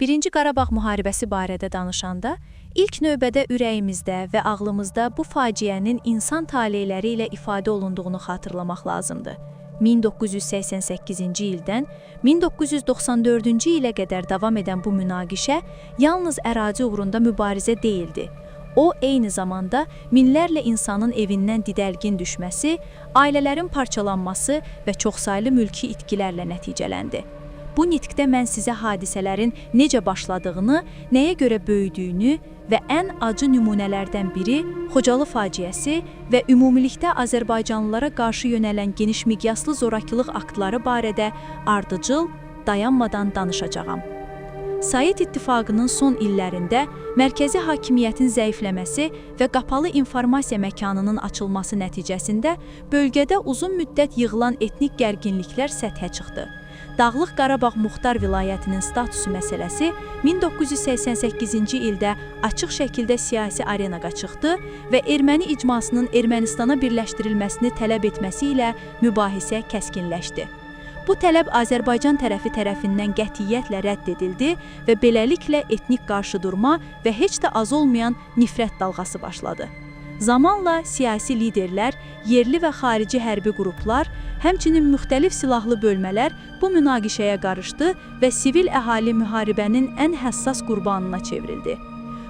Birinci Qarabağ müharibəsi barədə danışanda, ilk növbədə ürəyimizdə və ağlımızda bu faciənin insan taleyləri ilə ifadə olunduğunu xatırlamaq lazımdır. 1988-ci ildən 1994-cü ilə qədər davam edən bu münaqişə yalnız ərazi uğrunda mübarizə deyildi. O, eyni zamanda minlərlə insanın evindən didəlgin düşməsi, ailələrin parçalanması və çoxsaylı mülki itkilərlə nəticələndi. Bu nitqdə mən sizə hadisələrin necə başladığını, nəyə görə böyüdüyünü və ən acı nümunələrdən biri Xocalı faciəsi və ümumilikdə Azərbaycanlılara qarşı yönələn geniş miqyaslı zorakılıq aktları barədə ardıcıl, dayanmadan danışacağam. Sovet İttifaqının son illərində mərkəzi hakimiyyətin zəifləməsi və qapalı informasiya məkanının açılması nəticəsində bölgədə uzun müddət yığılan etnik gərginliklər səthə çıxdı. Dağlıq Qarabağ Muxtar Vilayətinin statusu məsələsi 1988-ci ildə açıq şəkildə siyasi arenaga çıxdı və erməni icmasının Ermənistana birləşdirilməsini tələb etməsi ilə mübahisə kəskinləşdi. Bu tələb Azərbaycan tərəfi tərəfindən qətiyyətlə rədd edildi və beləliklə etnik qarşıdurma və heç də az olmayan nifrət dalğası başladı. Zamanla siyasi liderlər, yerli və xarici hərbi qruplar, həmçinin müxtəlif silahlı bölmələr bu münaqişəyə qarışdı və sivil əhali müharibənin ən həssas qurbanına çevrildi.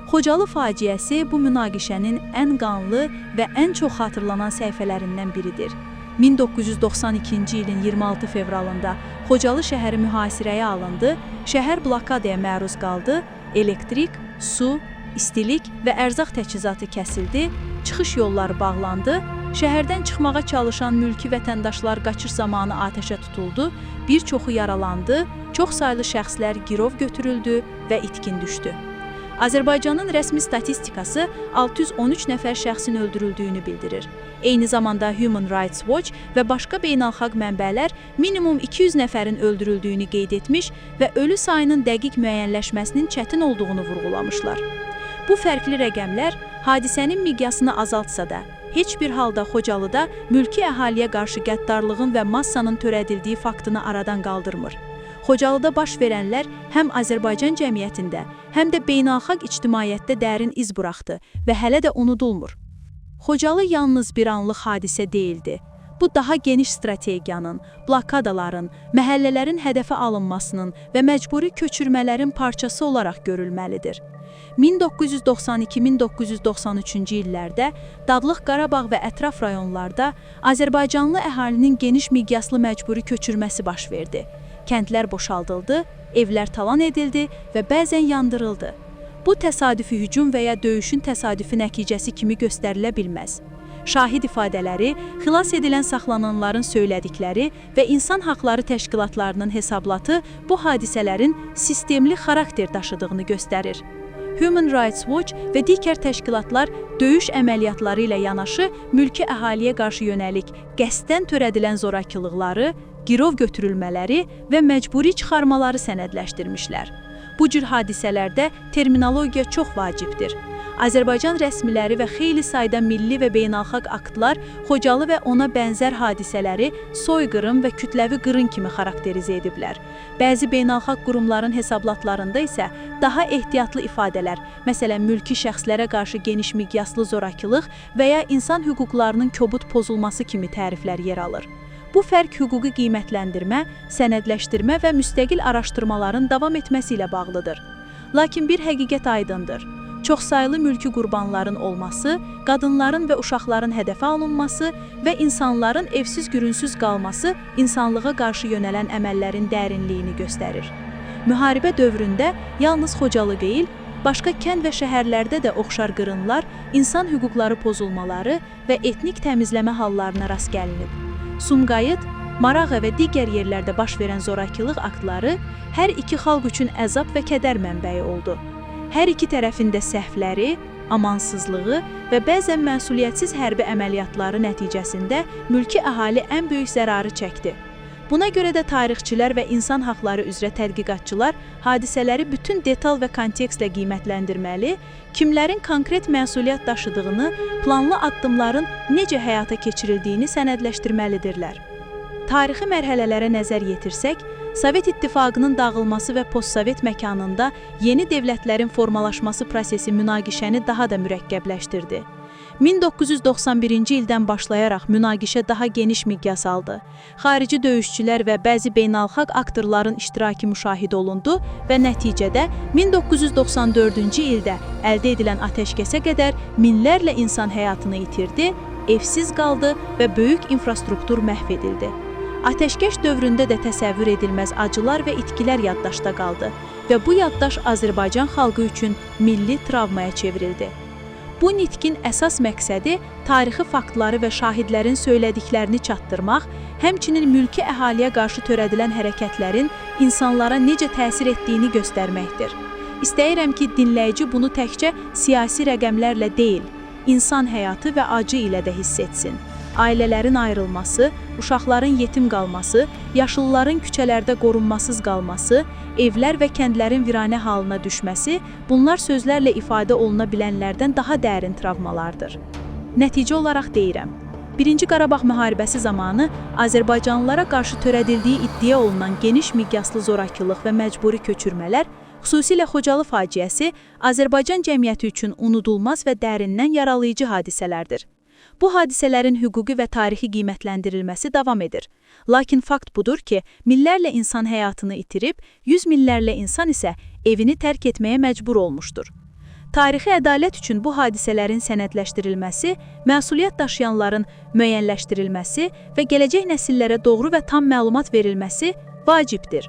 Xocalı faciəsi bu münaqişənin ən qanlı və ən çox xatırlanan səhifələrindən biridir. 1992-ci ilin 26 fevralında Xocalı şəhəri mühasirəyə alındı, şəhər blokadaya məruz qaldı, elektrik, su, istilik və ərzaq təchizatı kəsildi, çıxış yolları bağlandı, şəhərdən çıxmağa çalışan mülki vətəndaşlar qaçış zamanı atəşə tutuldu, bir çoxu yaralandı, çox saylı şəxslər girov götürüldü və itkin düşdü. Azərbaycanın rəsmi statistikası 613 nəfər şəxsin öldürüldüyünü bildirir. Eyni zamanda Human Rights Watch və başqa beynəlxalq mənbələr minimum 200 nəfərin öldürüldüyünü qeyd etmiş və ölü sayının dəqiq müəyyənləşməsinin çətin olduğunu vurğulamışlar. Bu fərqli rəqəmlər hadisənin miqyasını azaltsa da, heç bir halda Xocalıda mülki əhaliyə qarşı qəddarlığın və massanın törədildiyi faktını aradan qaldırmır. Xocalıda baş verənlər həm Azərbaycan cəmiyyətində, həm də beynəlxalq ictimaiyyətdə dərin iz buraxdı və hələ də unudulmur. Xocalı yalnız bir anlıq hadisə deyildi. Bu daha geniş strategiyanın, blokadaların, məhəllələrin hədəfə alınmasının və məcburi köçürmələrin parçası olaraq görülməlidir. 1992-1993-cü illərdə Dağlıq Qarabağ və ətraf rayonlarda Azərbaycanlı əhalinin geniş miqyaslı məcburi köçürməsi baş verdi. Kəndlər boşaldıldı, evlər talan edildi və bəzən yandırıldı. Bu təsadüfi hücum və ya döyüşün təsadüfi nəticəsi kimi göstərilə bilməz. Şahid ifadələri, xilas edilən saxlananların söylədikləri və insan haqları təşkilatlarının hesablatı bu hadisələrin sistemli xarakter daşıdığını göstərir. Human Rights Watch və digər təşkilatlar döyüş əməliyyatları ilə yanaşı mülki əhaliyə qarşı yönəlik qəsdən törədilən zorakılıqları, girov götürülmələri və məcburi çıxarmaları sənədləşdirmişlər. Bu cür hadisələrdə terminologiya çox vacibdir. Azərbaycan rəsmiləri və xeyli sayda milli və beynəlxalq aktlar Xocalı və ona bənzər hadisələri soyqırım və kütləvi qırın kimi xarakterizə ediblər. Bəzi beynəlxalq qurumların hesablatlarında isə daha ehtiyatlı ifadələr, məsələn, mülki şəxslərə qarşı geniş miqyaslı zorakılıq və ya insan hüquqlarının kobud pozulması kimi təriflər yer alır. Bu fərq hüquqi qiymətləndirmə, sənədləşdirmə və müstəqil araşdırmaların davam etməsi ilə bağlıdır. Lakin bir həqiqət aydındır. Çoxsaylı mülki qurbanların olması, qadınların və uşaqların hədəfə alınması və insanların evsiz-gürünsüz qalması insanlığa qarşı yönələn əməllərin dərinliyini göstərir. Müharibə dövründə yalnız Xocalı deyil, başqa kənd və şəhərlərdə də oxşar qırınlar, insan hüquqları pozulmaları və etnik təmizləmə hallarına rast gəlinib. Sumqayıt, Marağa və digər yerlərdə baş verən zorakılıq aktları hər iki xalq üçün əzab və kədər mənbəyi oldu. Hər iki tərəfində səhvləri, amansızlığı və bəzən məsuliyyətsiz hərbi əməliyyatları nəticəsində mülki əhali ən böyük zərarı çəkdi. Buna görə də tarixçilər və insan haqları üzrə tədqiqatçılar hadisələri bütün detal və kontekstlə qiymətləndirməli, kimlərin konkret məsuliyyət daşıdığını, planlı addımların necə həyata keçirildiyini sənədləşdirməlidirlər. Tarixi mərhələlərə nəzər yetirsək, Sovet İttifaqının dağılması və postsovet məkanında yeni dövlətlərin formalaşması prosesi münaqişəni daha da mürəkkəbləşdirdi. 1991-ci ildən başlayaraq münaqişə daha geniş miqyas aldı. Xarici döyüşçülər və bəzi beynəlxalq aktorların iştirakı müşahidə olundu və nəticədə 1994-cü ildə əldə edilən atəşkəsə qədər minlərlə insan həyatını itirdi, evsiz qaldı və böyük infrastruktur məhv edildi. Atəşkəş dövründə də təsəvvür edilməz acılar və itkilər yaddaşda qaldı və bu yaddaş Azərbaycan xalqı üçün milli travmaya çevrildi. Bu nitqin əsas məqsədi tarixi faktları və şahidlərin söylədiklərini çatdırmaq, həmçinin mülki əhaliyə qarşı törədilən hərəkətlərin insanlara necə təsir etdiyini göstərməkdir. İstəyirəm ki, dinləyici bunu təkcə siyasi rəqəmlərlə deyil, insan həyatı və acı ilə də hiss etsin. Ailələrin ayrılması, uşaqların yetim qalması, yaşlıların küçələrdə qorunmasız qalması, evlər və kəndlərin viranə halına düşməsi, bunlar sözlərlə ifadə oluna bilənlərdən daha dərin travmalardır. Nəticə olaraq deyirəm, 1-ci Qarabağ müharibəsi zamanı Azərbaycanlılara qarşı törədildiyi iddia olunan geniş miqyaslı zorakılıq və məcburi köçürmələr, xüsusilə Xocalı faciəsi Azərbaycan cəmiyyəti üçün unudulmaz və dərindən yaralayıcı hadisələrdir. Bu hadisələrin hüquqi və tarixi qiymətləndirilməsi davam edir. Lakin fakt budur ki, minlərlə insan həyatını itirib, 100 minlərlə insan isə evini tərk etməyə məcbur olmuşdur. Tarixi ədalət üçün bu hadisələrin sənədləşdirilməsi, məsuliyyət daşıyanların müəyyənləşdirilməsi və gələcək nəsillərə doğru və tam məlumat verilməsi vacibdir.